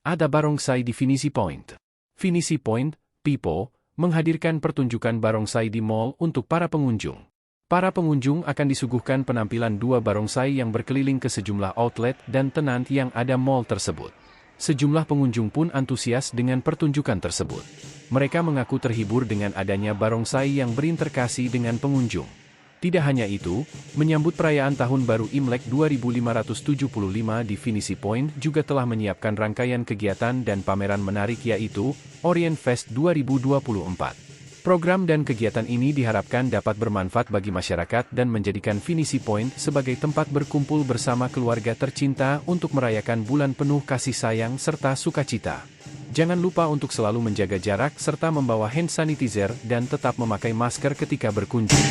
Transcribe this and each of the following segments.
Ada barongsai di Finisi Point. Finisi Point, Pipo, menghadirkan pertunjukan barongsai di mall untuk para pengunjung. Para pengunjung akan disuguhkan penampilan dua barongsai yang berkeliling ke sejumlah outlet dan tenant yang ada mall tersebut. Sejumlah pengunjung pun antusias dengan pertunjukan tersebut. Mereka mengaku terhibur dengan adanya barongsai yang berinterkasi dengan pengunjung. Tidak hanya itu, menyambut perayaan Tahun Baru Imlek 2575 di Finisi Point juga telah menyiapkan rangkaian kegiatan dan pameran menarik yaitu Orient Fest 2024. Program dan kegiatan ini diharapkan dapat bermanfaat bagi masyarakat dan menjadikan Finisi Point sebagai tempat berkumpul bersama keluarga tercinta untuk merayakan bulan penuh kasih sayang serta sukacita. Jangan lupa untuk selalu menjaga jarak serta membawa hand sanitizer dan tetap memakai masker ketika berkunjung.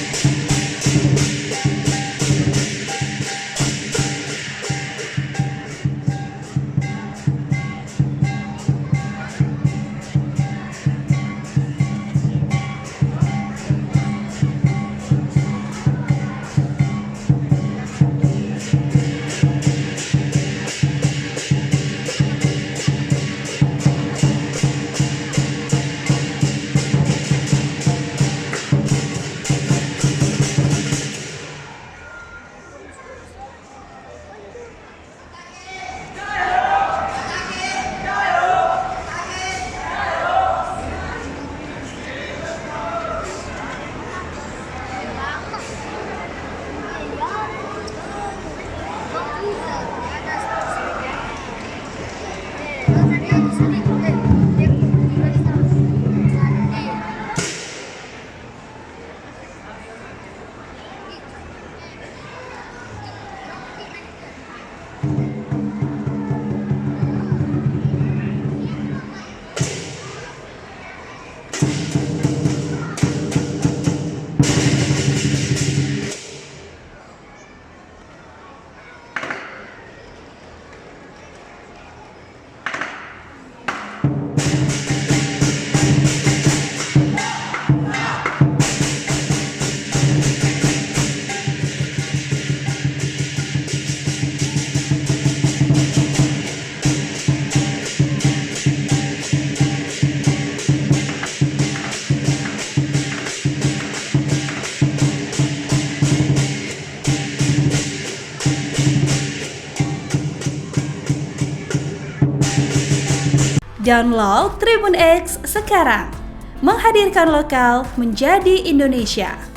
Download Tribun X sekarang, menghadirkan lokal menjadi Indonesia.